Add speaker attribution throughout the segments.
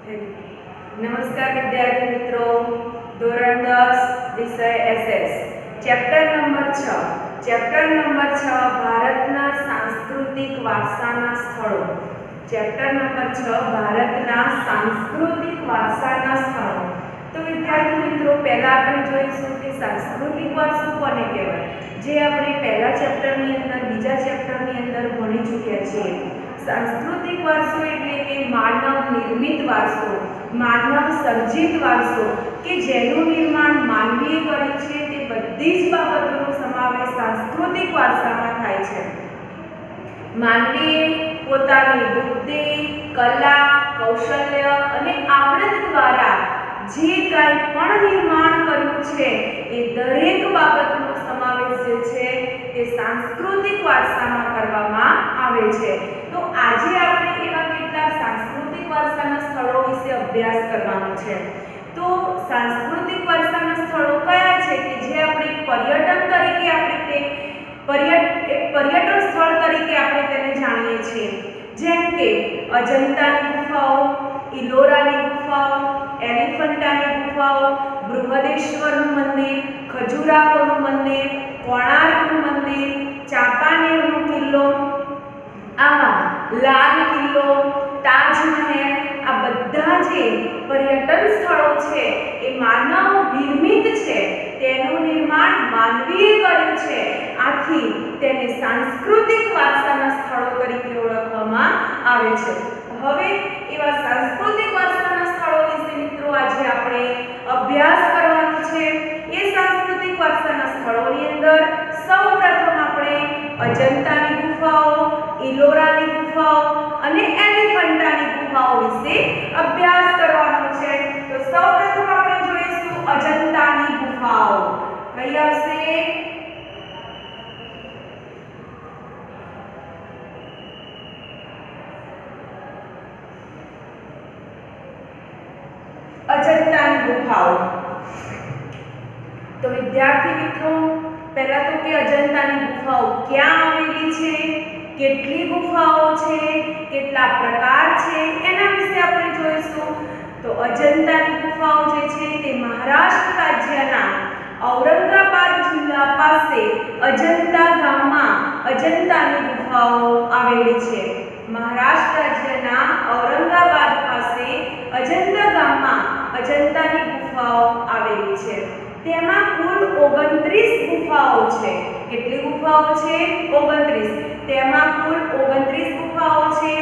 Speaker 1: नमस्कार विद्यार्थी मित्रों, धोरण 10 विषय एसएस चैप्टर नंबर 6 भारतना सांस्कृतिक वारसाना स्थळो। चैप्टर नंबर 6 भारतना सांस्कृतिक वारसाना स्थळो। तो विद्यार्थी मित्रों, पहला આપણે જોઈશું કે सांस्कृतिक वारસો કોને કહેવાય, જે આપણે પહેલા ચેપ્ટરની અંદર બીજા ચેપ્ટરની અંદર ભણી ચૂક્યા છીએ। सांस्कृतिक वारसो એટલે કે માનવ નિર્મિત વારસો, માનવ સર્જિત વારસો કે જેનું નિર્માણ માનવીએ કર્યું છે તે બધી જ બાબતોનો સમાવેશ સાંસ્કૃતિક વારસામાં થાય છે। માનવીએ પોતાની બુદ્ધિ, કલા, કૌશલ્ય અને આવડત દ્વારા જે કાંઈ પણ નિર્માણ કર્યું છે એ દરેક બાબતનો સમાવેશ જે છે તે સાંસ્કૃતિક વારસામાં કરવામાં આવે છે। તો આજે આપણે એવા કેટલાક સાંસ્કૃતિક વારસાના સ્થળો વિશે અભ્યાસ કરવાનો છે। તો સાંસ્કૃતિક વારસાના સ્થળો કયા છે કે જે આપણે પર્યટન તરીકે આપણે તે પર્યટન સ્થળ તરીકે આપણે તેને જાણીએ છીએ, જેમ કે અજંતાની ગુફાઓ, ઇલોરાની ગુફાઓ, એલિફન્ટાની ગુફાઓ, બૃહદેશ્વરનું મંદિર, ખજુરાહોનું મંદિર, કોણાર્કનું મંદિર, ચાંપાનેરનો કિલ્લો, આવા લાલ કિલ્લો, તાજમહેલ, આ બધા જે પર્યટન સ્થળો છે એ માનવ નિર્મિત છે, તેનું નિર્માણ માનવીએ કર્યું છે, આથી તેને સાંસ્કૃતિક વારસાના સ્થળો તરીકે ઓળખવામાં આવે છે। હવે એવા સાંસ્કૃતિક વારસાના સ્થળો વિશે મિત્રો આજે આપણે અભ્યાસ કરવાનો છે। એ સાંસ્કૃતિક વારસાના સ્થળોની અંદર સૌપ્રથમ આપણે અજંતાની ગુફાઓ, ઇલોરાની ગુફાઓ અને એલિફન્ટાની ગુફાઓ વિશે અભ્યાસ કરવાનો છે। તો સૌપ્રથમ આપણે જોઈશું અજંતાની ગુફાઓ। કઈ આવશે? अजंतानी गुफाओं। तो विद्यार्थी मित्रों, पहला तो कि अजंतानी गुफाओं क्या आवेली छे, केटली गुफाओं छे, केटला प्रकार छे, एना विषे आपणे जोईशुं। तो अजंतानी गुफाओं जे छे ते महाराष्ट्र राज्यना औरंगाबाद जिल्ला पासे अजंता गाममां अजंतानी गुफाओं आवेली छे। महाराष्ट्र राज्यना औरंगाबाद पासे अजंता गाममां अजंतानी गुफाओं आवेली छे। तेमां कुल 29 गुफाओं छे। કેટલી ગુફાઓ છે? 29। તેમાં કુલ 29 ગુફાઓ છે।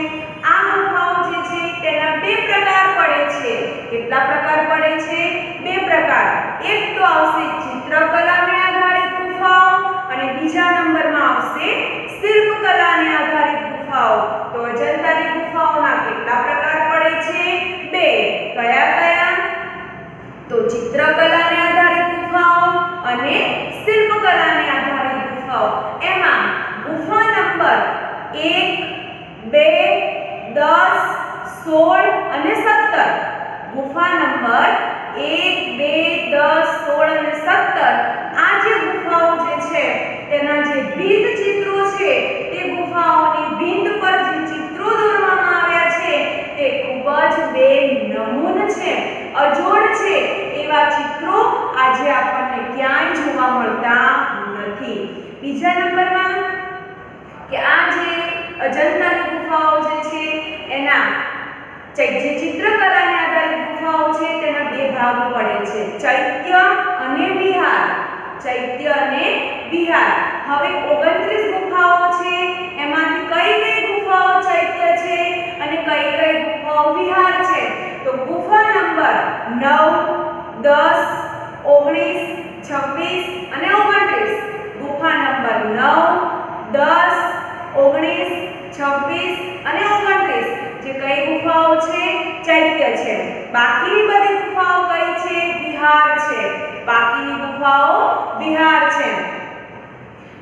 Speaker 1: આ ગુફાઓ જે છે તેના બે પ્રકાર પડે છે। કેટલા પ્રકાર પડે છે? બે પ્રકાર। એક તો આવશે ચિત્રકલાને આધારિત ગુફાઓ અને બીજા નંબરમાં આવશે શિલ્પકલાને આધારિત ગુફાઓ। તો અજંતાની ગુફાઓના કેટલા પ્રકાર પડે છે? બે। કયા કયા? तो चित्रकलाने आधारित गुफाओं अने शिल्पकलाने आधारित गुफाओं। एमां गुफा नंबर 1, 2, 10, 16 अने 17। गुफा नंबर 1, 2, 10, 16 अने 17 आ जे गुफाओं जे छे तेना जे भिन्न चित्रो छे ते गुफाओनी भिन्न पर जे चित्रो दोरवामां आव्या छे ते खूब ज बेनमून छे, अजोड़ छे। एवा चित्रो આજે આપણને ક્યાંય જોવા મળતા નથી। બીજા નંબરમાં કે આ જે અજંતાની ગુફાઓ જે છે એના જે ચિત્રકલાને આધારિત ગુફાઓ છે તેના બે ભાગ પડે છે, ચૈત્ય અને વિહાર। ચૈત્ય અને વિહાર। હવે 29 ગુફાઓ છે, એમાંથી કઈ કઈ ગુફાઓ ચૈત્ય છે અને કઈ કઈ ગુફાઓ વિહાર છે? તો ગુફા નંબર 9, 10, 19, 26 અને 29। ગુફા નંબર 9, 10, 19, 26 અને 29 જે કઈ ગુફાઓ છે? ચૈત્ય છે। બાકીની બધી ગુફાઓ કઈ છે? વિહાર છે। બાકીની ગુફાઓ વિહાર છે।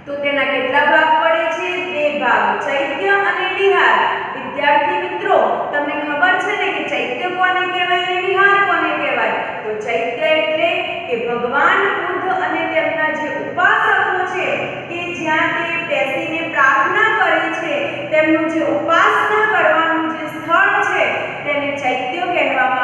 Speaker 1: તો તેના કેટલા ભાગ પડે છે? બે ભાગ, ચૈત્ય અને વિહાર। વિદ્યાર્થી મિત્રો, તમને ખબર છે ને કે ચૈત્ય કોને કહેવાય અને વિહાર કોને કહેવાય? તો ચૈત્ય એટલે કે ભગવાન બુદ્ધ અને તેમના જે ઉપાસકો છે કે જ્યાં તે બેસીને પ્રાર્થના કરે છે, તેમનું જે ઉપાસના કરવાનું જે સ્થળ છે તેને ચૈત્ય કહેવામાં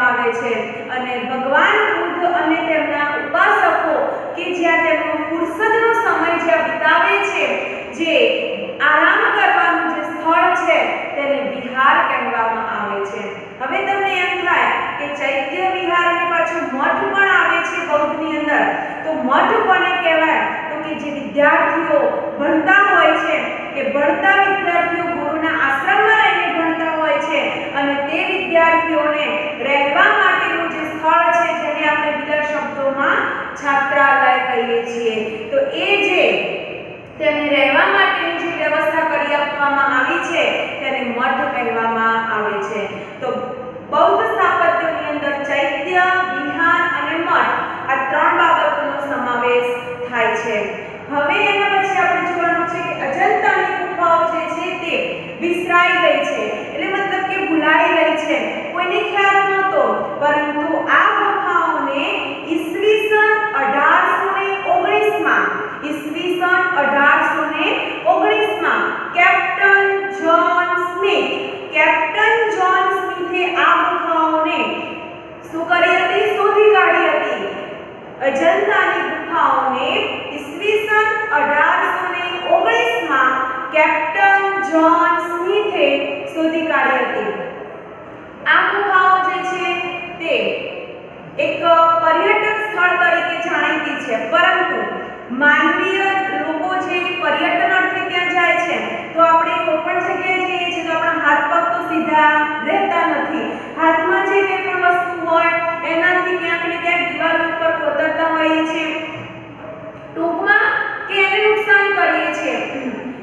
Speaker 1: મઠ કોને કહેવાય? તો કે જે વિદ્યાર્થીઓ ભણતા હોય છે એ ભણતા વિદ્યાર્થીઓ ગુરુના આશ્રમમાં રહીને ભણતા હોય છે અને તે વિદ્યાર્થીઓને રહેવા માટેનું જે સ્થળ છે જેને આપણે બીજા શબ્દોમાં છાત્રાલય કહીએ છીએ, તો એ જે તેમને રહેવા માટેની જે વ્યવસ્થા કરી આપવામાં આવી છે તેને મઠ કહેવામાં આવે છે. તો બૌદ્ધ સ્થાપત્યોની અંદર ચૈત્ય, વિહાર અને મઠ આ ત્રણ બાબતોનો સમાવેશ થાય છે. હવે એના પછી આપણે જોવાનું છે કે અજંતાની ગુફાઓ જે છે તે વિસરાઈ ગઈ છે, એટલે મતલબ કે ભૂલાઈ ગઈ છે, કોઈને ખ્યાલ નહોતો, પરંતુ આ ગુફાઓને ઈસવીસન 1819 માં કેપ્ટન જ્હોન સ્મિથે આ ગુફાઓને શું કરી હતી? શોધી કાઢી હતી. અજંતાની ગુફાઓને ઈસવીસન 1819 માં કેપ્ટન જ્હોન સ્મિથે શોધી કાઢી હતી. આ ગુફાઓ જે છે તે એક પર્યટન સ્થળ તરીકે જાણીતી છે, પરંતુ માનવીય લોકો જે પર્યટન અર્થે ત્યાં જાય છે તો આપણે કોઈ પણ જગ્યાએ જઈએ છીએ તો આપણા હાથ પગ તો સીધા રહેતા નથી. હાથમાં જે કંઈ પણ વસ્તુ હોય એનાથી ક્યાંક ને ક્યાંક દિવાલ ઉપર કોતરતા હોઈએ છીએ, ટૂંકમાં કે એને નુકસાન કરીએ છીએ.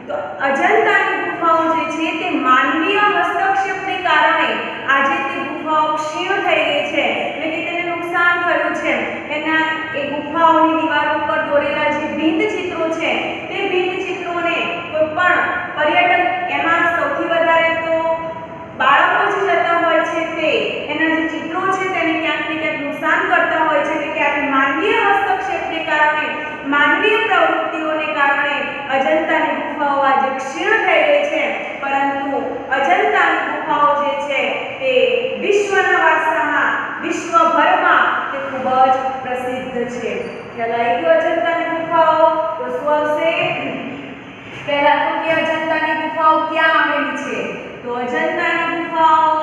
Speaker 1: તો અજંતાની ગુફાઓ જે છે તે માનવીય હસ્તક્ષેપને કારણે આજે તે ગુફાઓ ક્ષીણ થઈ ગઈ છે, એટલે કે તેને નુકસાન થયું છે. એના એ ગુફાઓની દિવાલો ઉપર દોરેલા જે ભીંત ચિત્રો છે તે ભીંત ચિત્રોને કોઈ પણ પર્યટન, એમાં સૌથી વધારે તો બાળકો જે જતા હોય છે તે એના જે ચિત્રો છે તેને ક્યાંક ને ક્યાંક નુકસાન કરતા હોય છે, એટલે કે આપણે માનવીય હસ્તક્ષેપને કારણે, માનવીય પ્રવૃત્તિઓને કારણે અજંતાની ગુફાઓ આજે ક્ષીણ થઈ ગઈ છે. પરંતુ અજંતાની ગુફાઓ જે છે તે વિશ્વના વારસામાં, વિશ્વભરમાં તે ખૂબ જ પ્રસિદ્ધ છે. ખ્યાલ આવી ગયો અજંતાની ગુફાઓ? તો શું આવશે? પહેલા તો કે અજંતાની ગુફાઓ ક્યાં આવેલી છે? તો અજંતાની ગુફાઓ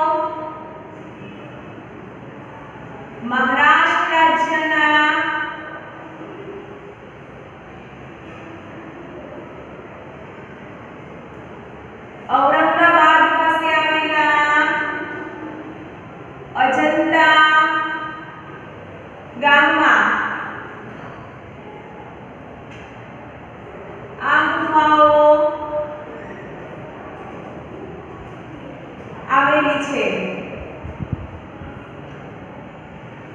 Speaker 1: મહારાષ્ટ્ર રાજ્યના ઔરંગાબાદ પાસે આવેલા અજંતા ગામમાં આ ગુફાઓ આવેલી છે.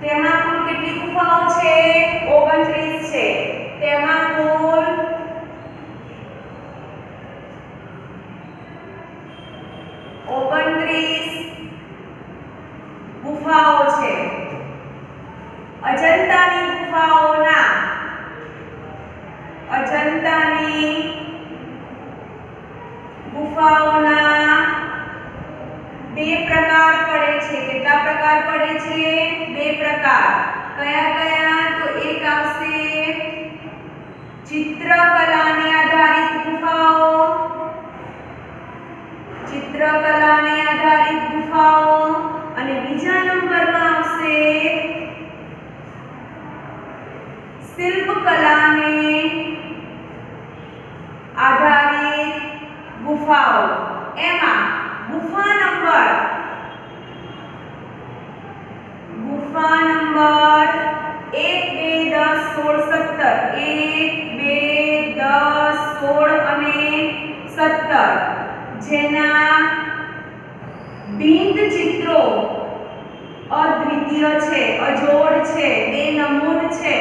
Speaker 1: તેમાં કુલ કેટલી ગુફાઓ છે? 29 છે. તેમાં કુલ 29 ગુફાઓ છે. અજંતાની ગુફાઓના બે પ્રકાર પડે છે. કેટલા પ્રકાર પડે છે? બે પ્રકાર. કયા કયા? તો એક આવશે ચિત્રકલાને આધારિત ગુફાઓ, ચિત્રકલાને આધારિત ગુફાઓ, અને બીજા નંબરમાં આવશે શિલ્પકલાને આધારિત ગુફાઓ. એમાં ગુફા નંબર 1, 2, 10, 16, 17 જેના ભીંત ચિત્રો અદ્વિતીય છે, અજોડ છે, બેનમૂન છે.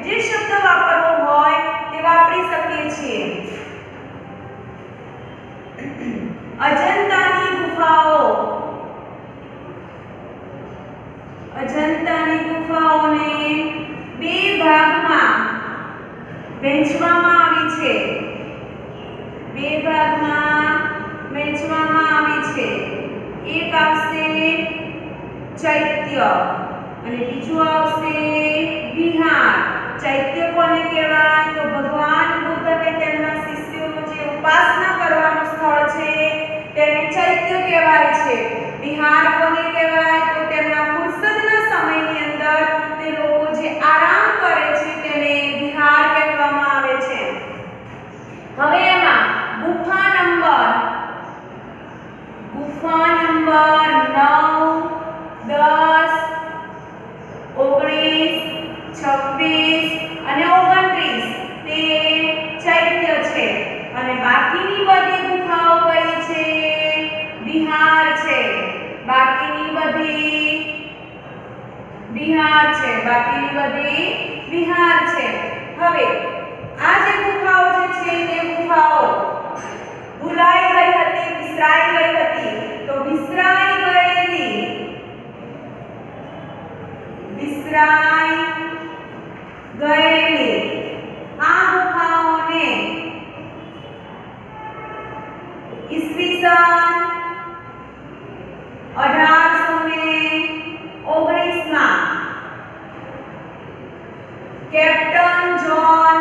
Speaker 1: જે શબ્દ વાપરવો હોય તે વાપરી શકીએ છીએ. અજંતાની ગુફાઓને બે ભાગમાં વહેંચવામાં આવી છે. એક આવશે ચૈત્ય અને બીજું આવશે વિહાર. ચૈત્ય કોને કહેવાય? તો ભગવાન બુદ્ધ અને તેમના શિષ્યોનો જે ઉપાસના કરવાનું સ્થળ છે તેને ચૈત્ય કહેવાય છે. વિહાર કોને કહેવાય? તો તેમના ફુરસદના સમયની અંદર તે લોકો જે આરામ કરે છે તેને વિહાર બધી વિહાર છે. હવે આ જે ગુફાઓ જે છે તે ગુફાઓ ભૂલાઈ ગઈ હતી, વિસરાઈ ગઈ હતી. તો વિસરાઈ ગયેલી આ ગુફાઓને ઈસવીસન 1819 માં કેપ્ટન જ્હોન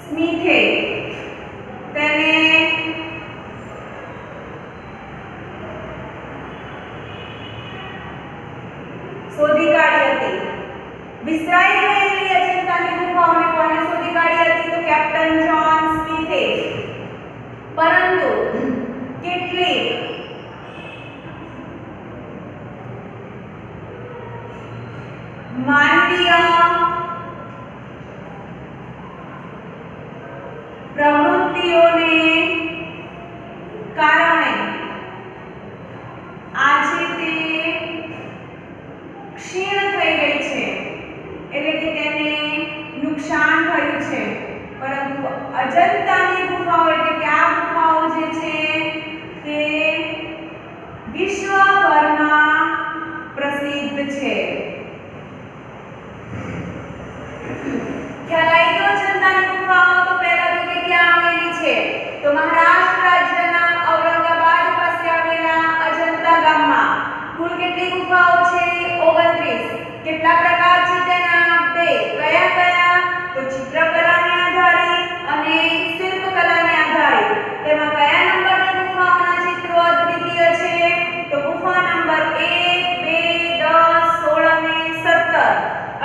Speaker 1: સ્મિથે તેને શોધી કાઢી હતી. વિસરાઈ ગયેલી અજંતાની ગુફાઓને કોણે શોધી કાઢી હતી? તો કેપ્ટન જ્હોન સ્મિથે. પરંતુ કેટલીક માનવીય પ્રવૃત્તિઓને કારણે આજે તે ક્ષીણ થઈ ગઈ છે, એટલે કે તેને નુકસાન થયું છે. પરંતુ અજંતાની ગુફાઓ એટલે કે આ ગુફાઓ જે છે તે વિશ્વભરમાં પ્રસિદ્ધ છે. ખ્યાલ આવી ગયો અજંતાની ગુફાઓ? તો પહેલા તો કે ક્યાં આવેલી છે? તો મહારાષ્ટ્ર રાજ્યના ઔરંગાબાદ પાસે આવેલા અજંતા ગામમાં. કુલ કેટલી ગુફાઓ છે? 29. કેટલા પ્રકાર છે તેના? 2. કયા કયા? તો ચિત્રકલાને આધારિત અને શિલ્પકલાને આધારિત. તેમાં કયા નંબરની ગુફાઓના ચિત્રો અદ્વિતીય છે? તો ગુફા નંબર 1, 2, 10, 16 અને 17.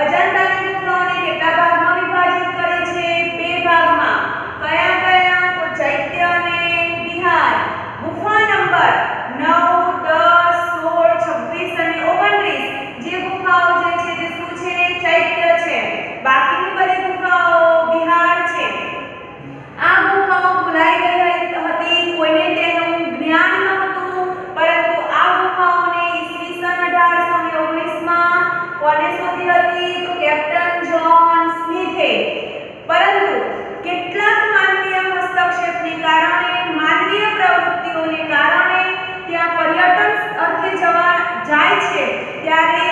Speaker 1: અજંતાની ગુફાઓને કેટલા ભાગમાં વિભાજિત કરે છે? 2 ભાગમાં. કયા કયા? તો ચૈત્ય અને વિહાર. ગુફા નંબર 9, 10, 16, 26 અને 29 જે ગુફાઓ જે છે તે શું છે? ચૈત્ય છે. બાકીની બધી ગુફાઓ વિહાર છે. આ ગુફાઓ ભૂલાઈ ગઈ હતી, કોઈને તેનું જ્ઞાન નહોતું. પરંતુ આ ગુફાઓને ઈસવીસન 1819 માં કોને શોધી હતી? તો કેપ્ટન જ્હોન સ્મિથે. પરંતુ કેટલાક માનવીય હસ્તક્ષેપને કારણે, માનવીય પ્રવૃત્તિઓને કારણે ત્યાં પર્યટન અર્થે જાય છે ત્યારે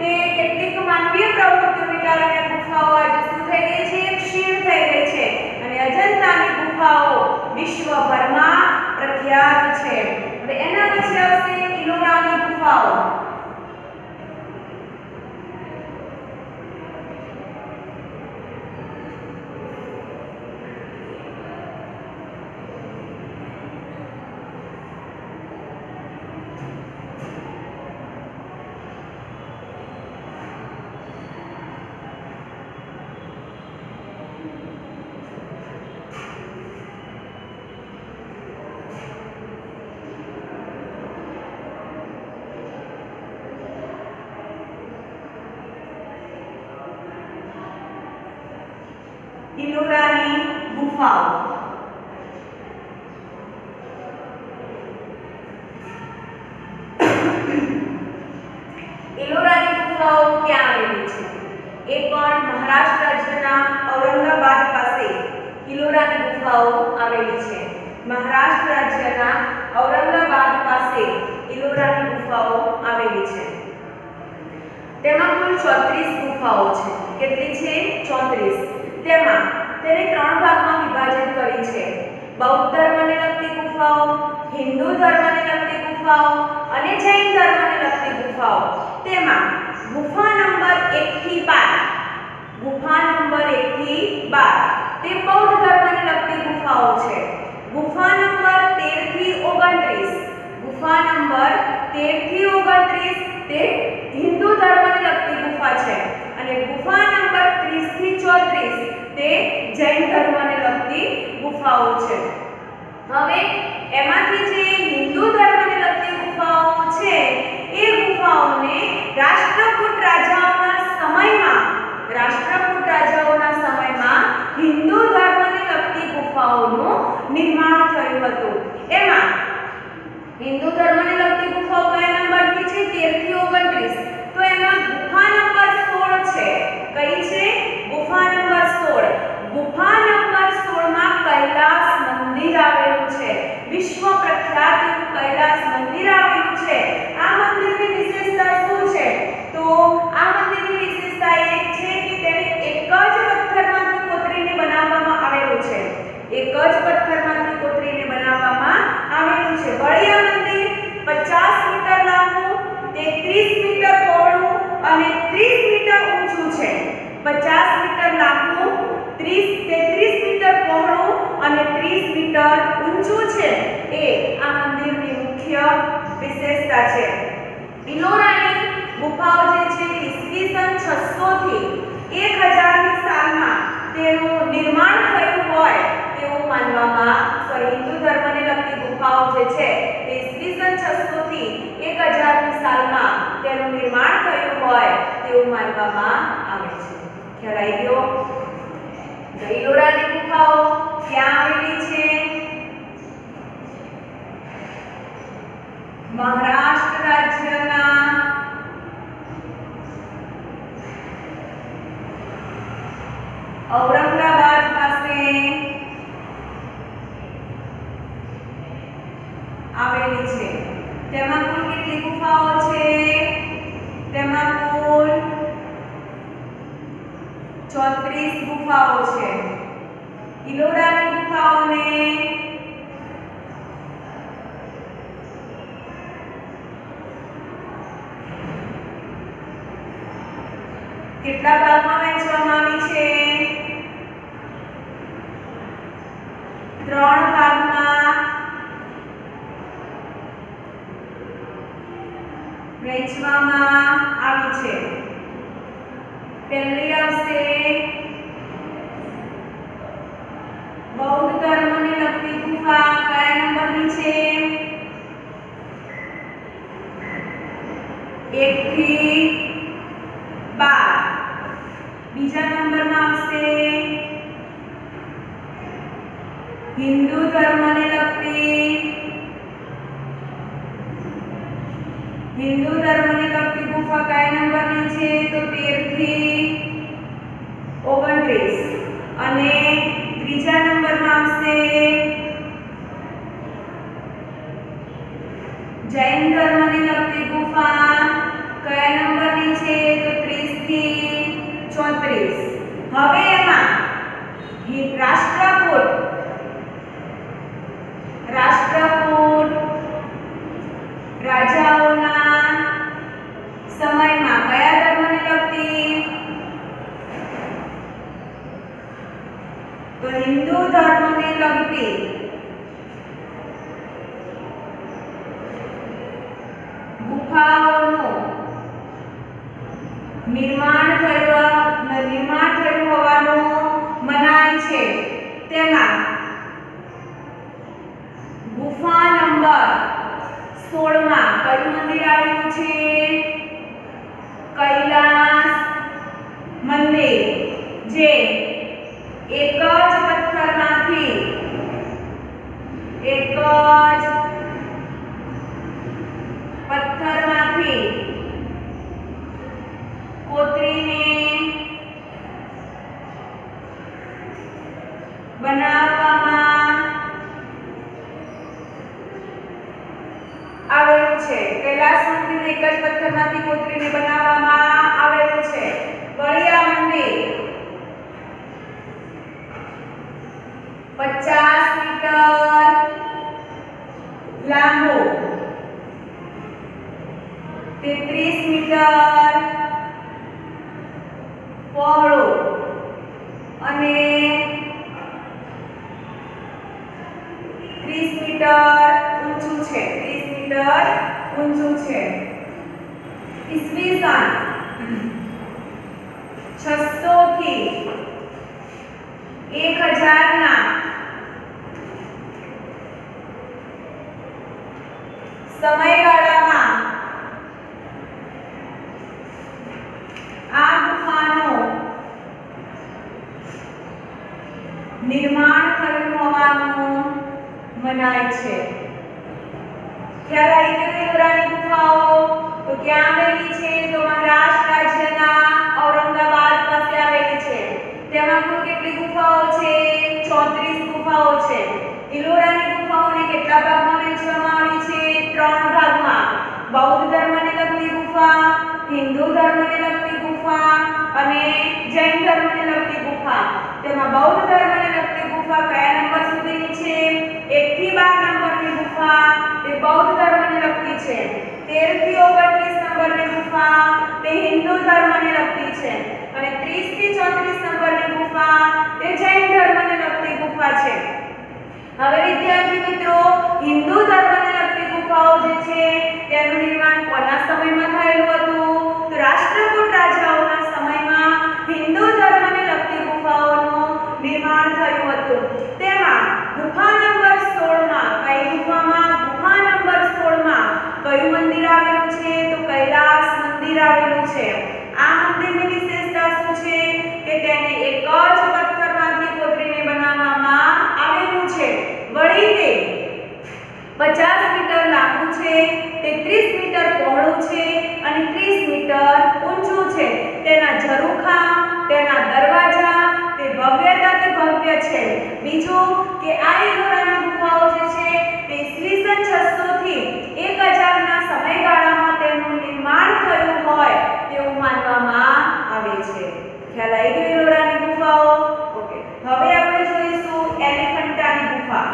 Speaker 1: તે કેટલીક માનવીય પ્રવૃત્તિઓને કારણે ગુફાઓ આજે શું થઈ ગઈ છે? ક્ષીણ થઈ ગઈ છે. અને અજંતાની ગુફાઓ વિશ્વભરમાં પ્રખ્યાત છે. હવે એના પછી આવશે ઇલોરાની ગુફાઓ. ઇલોરાની ગુફાઓ. ઇલોરાની ગુફાઓ ક્યાં આવેલી છે? એ પણ મહારાષ્ટ્ર રાજ્યના ઔરંગાબાદ પાસે ઇલોરાની ગુફાઓ આવેલી છે. મહારાષ્ટ્ર રાજ્યના ઔરંગાબાદ પાસે ઇલોરાની ગુફાઓ આવેલી છે. તેમાં કુલ 34 ગુફાઓ છે. કેટલી છે? 34. તેમાં તેને 3 ભાગમાં વિભાજિત કરી છે. બૌદ્ધ ધર્મને લગતી ગુફાઓ, હિન્દુ ધર્મને લગતી ગુફાઓ અને જૈન ધર્મને લગતી ગુફાઓ. તેમાં ગુફા નંબર 1 થી 12, ગુફા નંબર 1 થી 12 તે બૌદ્ધ ધર્મને લગતી ગુફાઓ છે. ગુફા નંબર 13 થી 29, ગુફા નંબર 13 થી 29 તે હિન્દુ ધર્મને લગતી ગુફા છે. અને ગુફા નંબર 30 થી 34 તે જૈન ધર્મને લગતી ગુફાઓ છે. હવે એમાંથી જે હિન્દુ ધર્મને લગતી ગુફાઓ છે એ ગુફાઓને રાષ્ટ્રકૂટ રાજાઓના સમયમાં હિન્દુ ધર્મને લગતી ગુફાઓનું નિર્માણ થયું હતું. એમાં હિન્દુ ધર્મને લગતી ગુફાઓ આવેલા છે. ઇલોરાની ગુફાઓ જે છે ઈસવીસન 600 થી 1000 ની સાલમાં તેનું નિર્માણ થયું હોય તેવું માનવામાં, હિન્દુ ધર્મને લગતી ગુફાઓ જે છે તે ઈસવીસન 600 થી 1000 ની સાલમાં તેનું નિર્માણ થયું હોય તેવું માનવામાં આવે છે. ખ્યાલ આવી ગયો? ઇલોરાની ગુફાઓ ક્યાં આવેલી છે? મહારાષ્ટ્ર રાજ્યના ઔરંગાબાદ પાસે આવેલી છે. તેમાં કુલ કેટલી ગુફાઓ છે? તેમાં કુલ 34 ગુફાઓ છે. ઇલોરાની ગુફાઓને કેટલા ભાગમાં વહેંચવામાં આવી છે? 3 ભાગમાં વહેંચવામાં આવી છે. પહેલી આવશે બૌદ્ધ ધર્મને લગતી ગુફા. કયા નંબરની છે? 1 થી 12. બીજા નંબરમાં આવશે હિન્દુ ધર્મને લગતી ગુફા. કયા નંબરની છે? તો 13 થી 29. અને ત્રીજા નંબરમાં આવશે જૈન ધર્મને લગતી ગુફા. કયા નંબરની છે? તો 30 થી 34. હવે એમાં રાષ્ટ્રકૂટ રાજાઓના સમયમાં કયા ધર્મને લગતી? તો હિન્દુ ધર્મને લગતી ગુફાઓનું નિર્માણ થયું હોવાનું મનાય છે. તેમાં ગુફા નંબર 16 માં કયું મંદિર આવેલું છે? કૈલાસ મંદિર, જે એક જ પથ્થરમાંથી કોતરીને બનાવવામાં આવેલું છે. કૈલાસ મંદિર એક જ પથ્થરમાંથી કોતરીને બનાવવામાં આવેલું છે. વળી આ મંદિર 50 મીટર લાંબુ, 33 મીટર પહોળું અને 30 મીટર ઊંચું છે. ઈસવીસન 600 થી 1000 ના સમયગાળામાં આ ગુફાનું નિર્માણ થયું હોવાનું મનાય છે. ખ્યાલ આવી ગયો? ઇલોરાની ગુફાઓ તો ક્યાં આવેલી છે? તો મહારાષ્ટ્ર રાજ્યના ઔરંગાબાદ પાસે આવેલી છે. તેમાં કુલ કેટલી ગુફાઓ છે? 34 ગુફાઓ છે. ઇલોરાની ગુફાઓને કેટલા ભાગમાં વહેંચવામાં આવી છે? 3 ભાગમાં. બૌદ્ધ ધર્મને લગતી ગુફા, હિન્દુ ધર્મને લગતી ગુફા અને જૈન ધર્મને લગતી ગુફા. તેમાં બૌદ્ધ ધર્મને લગતી ગુફા કયા નંબર સુધીની છે? 1 થી 12 નંબરની ગુફા તે બૌદ્ધ ધર્મને લગતી છે. 13 થી 29 નંબરની ગુફા તે હિન્દુ ધર્મને લગતી છે. અને 30 થી 34 નંબરની ગુફા તે જૈન ધર્મને લગતી ગુફા છે. હવે વિદ્યાર્થી મિત્રો, હિન્દુ ધર્મને લગતી ગુફાઓ જે છે તેનું 50 મીટર લાંબુ છે, 33 મીટર પહોળું છે અને 30 મીટર ઊંચું છે. તેના ઝરૂખા, તેના દરવાજા તે ભવ્યતાથી ભવ્ય છે. બીજું કે આ એલોરાની ગુફાઓ જે છે તે ઈસવીસન 600 થી 1000 ના સમયગાળામાં તેનું નિર્માણ થયું હોય તેવું માનવામાં આવે છે. ખ્યાલ આવી ગયો એલોરાની ગુફાઓ? ઓકે, હવે આપણે જોઈશું એલિફન્ટાની ગુફા.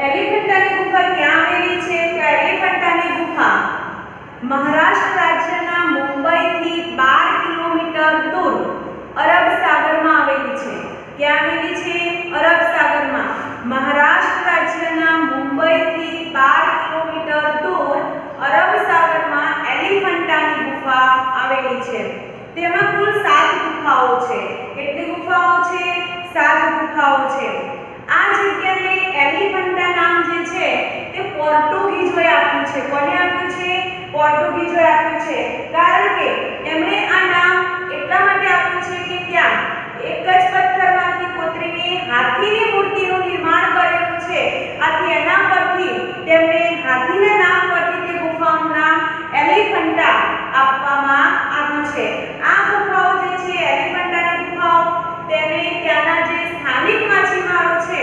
Speaker 1: એલિફન્ટાની ગુફા ક્યાં આવેલી છે? તો એલિફન્ટાની ગુફા મહારાષ્ટ્ર રાજ્યના મુંબઈથી 12 કિલોમીટર દૂર અરબ સાગરમાં આવેલી છે. ક્યાં આવેલી છે? અરબ સાગરમાં. મહારાષ્ટ્ર રાજ્યના મુંબઈથી 12 કિલોમીટર દૂર અરબ સાગરમાં એલિફન્ટાની ગુફા આવેલી છે. તેમાં કુલ 7 ગુફાઓ છે. કેટલી ગુફાઓ છે? 7 ગુફાઓ છે. આ જગ્યાને એલિફન્ટા નામ જે છે તે પોર્ટુગીઝોએ આપ્યું છે. કોને આપ્યું છે? પોર્ટુગીઝોએ આપ્યું છે. કારણ કે એમણે આ નામ એટલા માટે આપ્યું છે કે ત્યાં એક જ પથ્થરમાંથી કોતરીને હાથીની મૂર્તિનું નિર્માણ કરેલું છે. આથી એના પરથી તેમને હાથીના નામ પરથી તે ગુફાનું નામ એલિફન્ટા આપવામાં આવ્યું છે. આ ગુફાઓ જે છે એલિફન્ટાની ગુફાઓ તેને ત્યાંના જે સ્થાનિક માછીમારો છે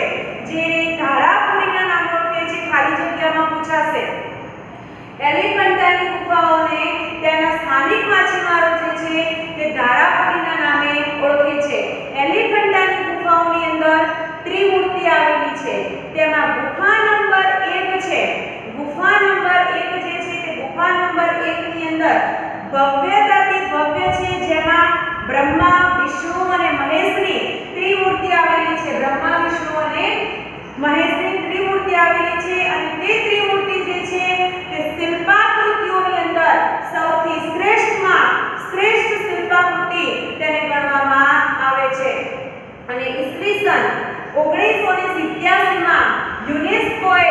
Speaker 1: જે ધારાપુરીના નામે ઓળખે છે, ખાલી જગ્યામાં પૂછાશે. એલિફન્ટાની ગુફાઓને ત્યાંના સ્થાનિક માછીમારો જે છે તે ધારાપુરીના નામે ઓળખે છે. એલિફન્ટાની ગુફાઓની અંદર ત્રિમૂર્તિ આવેલી છે. તેમાં ગુફા નંબર 1 છે. ગુફા નંબર 1 જે છે તે ગુફા નંબર 1 ની અંદર ભવ્યતાથી ભવ્ય છે, જેમાં બ્રહ્મા, વિષ્ણુ અને મહેશની ત્રિમૂર્તિ આવેલી છે. બ્રહ્મા, વિષ્ણુ અને મહેશની ત્રિમૂર્તિ આવેલી છે અને તે ત્રિમૂર્તિ જે છે તે શિલ્પાકૃતિઓની અંદર સૌથી શ્રેષ્ઠ શિલ્પાકૃતિ તેને ગણવામાં આવે છે. અને ઈસવીસન 1987 માં યુનેસ્કોએ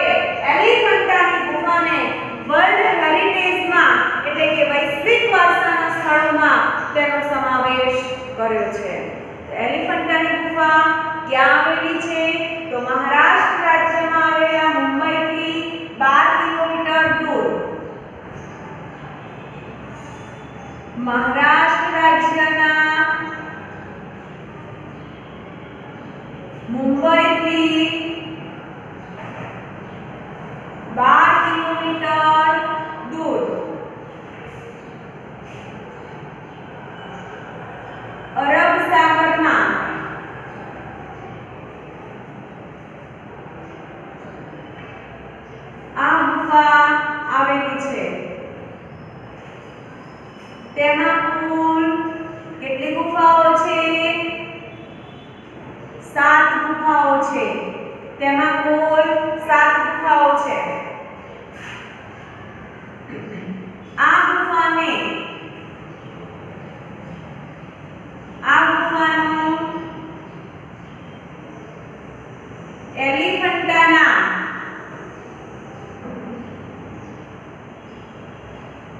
Speaker 1: એલિફન્ટાની ગુફાને વર્લ્ડ હેરિટેજમાં એટલે કે વૈશ્વિક વારસાના સ્થળોમાં તેનો સમાવેશ કર્યો છે. એલિફન્ટાની ગુફા ક્યાં આવેલી છે? તો મહારાષ્ટ્ર રાજ્યમાં આવેલા મુંબઈથી 12 કિલોમીટર દૂર. મહારાષ્ટ્ર રાજ્યના મુંબઈથી 12 કિલોમીટર દૂર અરબ સાગરમાં આ ગુફા આવેલી છે. તેમાં કુલ કેટલી ગુફાઓ છે? 7 ગુફાઓ છે. તેમાં કુલ 7 ગુફાઓ છે. આ ગુફાનું એલિફન્ટા નામ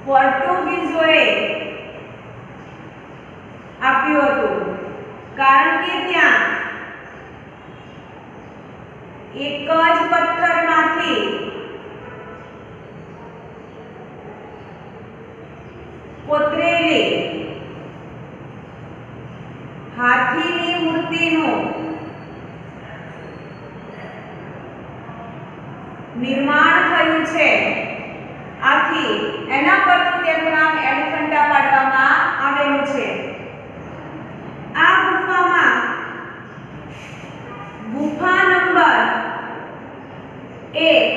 Speaker 1: પોર્ટુગીઝોએ આપ્યું હતું. કારણ કે ત્યાં એક જ પથ્થરમાંથી કોતરેલી હાથીની મૂર્તિનું નિર્માણ થયું છે. આથી એના પરથી તેનું નામ એલિફન્ટા પાડવામાં આવેલું છે. આ ગુફામાં ગુફા નંબર 1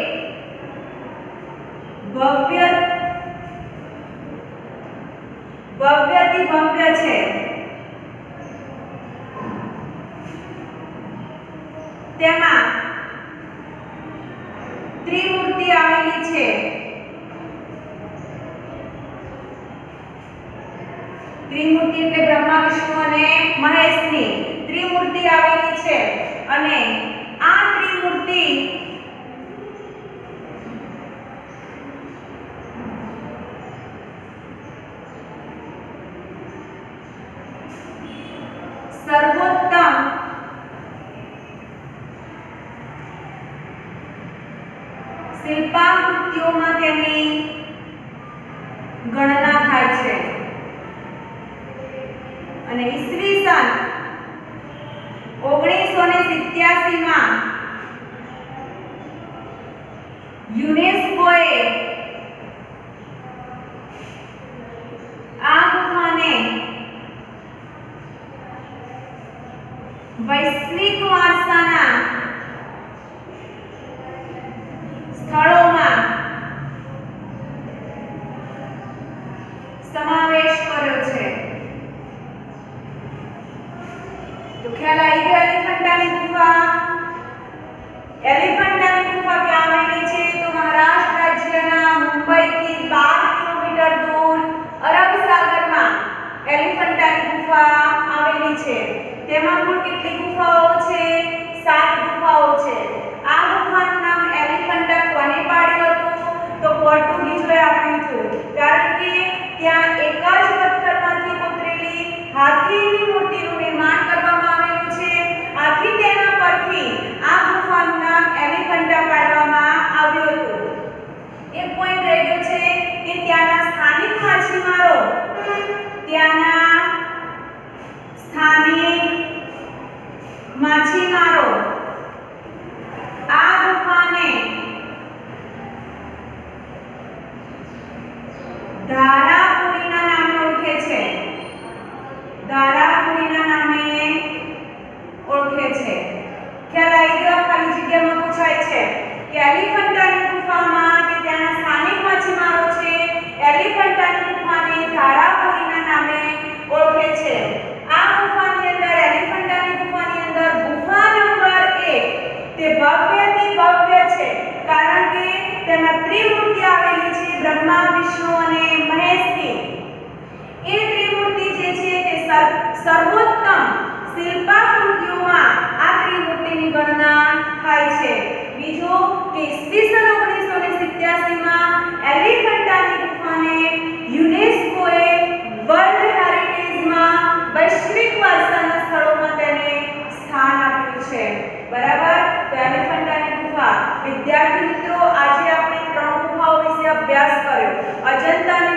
Speaker 1: ભવ્યથી ભવ્ય છે. તેમાં ત્રિમૂર્તિ આવેલી છે. ત્રિમૂર્તિ એટલે બ્રહ્મા વિષ્ણુ અને મહેશની ત્રિમૂર્તિ આવેલી છે અને આ ત્રિમૂર્તિ સર્વોત્તમ શિલ્પાકૃતિઓમાં તેની ગણના થાય છે અને ઈસવીસન 1987 માં યુનેસ્કોએ આ ગુફાને વૈશ્વિક વારસાના સ્થળોમાં સમાવેશ કર્યો છે. તો ખ્યાલ આવી ગયો એલિફન્ટાની ગુફા. એલિફન્ટાની ગુફા ક્યાં આવેલી છે? તો મહારાષ્ટ્ર રાજ્યના મુંબઈથી 12 કિલોમીટર દૂર અરબ સાગરમાં એલિફન્ટાની ગુફા આવેલી છે. તેમાં કુલ કેટલી ગુફાઓ છે? 7 ગુફાઓ છે. આ ગુફાનું નામ એલિફન્ટા કોને પાડ્યું હતું? તો પોર્ટુગીઝોએ આપ્યું હતું, કારણ કે ત્યાં એક જ પથ્થરમાંથી કોતરેલી હાથીની મૂર્તિનું નિર્માણ કરવામાં આવેલું છે. આથી તેના પરથી આ ગુફાનું નામ એલિફન્ટા પાડવામાં આવ્યું હતું. એક પોઈન્ટ રહી ગયો છે કે ત્યાંના સ્થાનિક માછીમારો આ ગુફાને ધારાપુરીના નામે ઓળખે છે. ધારાપુરીના નામે ઓળખે છે. ખ્યાલ આવી ગયો? ખાલી જગ્યામાં પૂછાય છે કે એલિફન્ટાની ગુફામાં કે ત્યાંના સ્થાનિક માછીમારો છે એલિફન્ટાની ગુફાને ધારાપુરીના નામે ઓળખે છે. આ ગુફાની અંદર એલિફન્ટાની ગુફાની અંદર ગુફા નંબર 1 તે ભવ્યથી ભવ્ય છે, કારણ કે તેમાં ત્રિમૂર્તિ આવેલી છે બ્રહ્મા વિષ્ણુ અને મહેશની. એ ત્રિમૂર્તિ જે છે તે સર્વોત્તમ શિલ્પાકૃતિઓમાં આ ત્રિમૂર્તિની ગણના થાય છે. બીજું કે ઈસવીસન 1987 માં એલિફન્ટાની ગુફાને યુનેસ્કોએ વર્લ્ડ હેરિટેજમાં વૈશ્વિક વારસાના સ્થળોમાં તેને સ્થાન આપ્યું છે. બરાબર? તો એલિફન્ટાની ગુફા. વિદ્યાર્થી મિત્રો, આજે આપણે 3 ગુફાઓ વિશે અભ્યાસ કર્યો. અજંતાની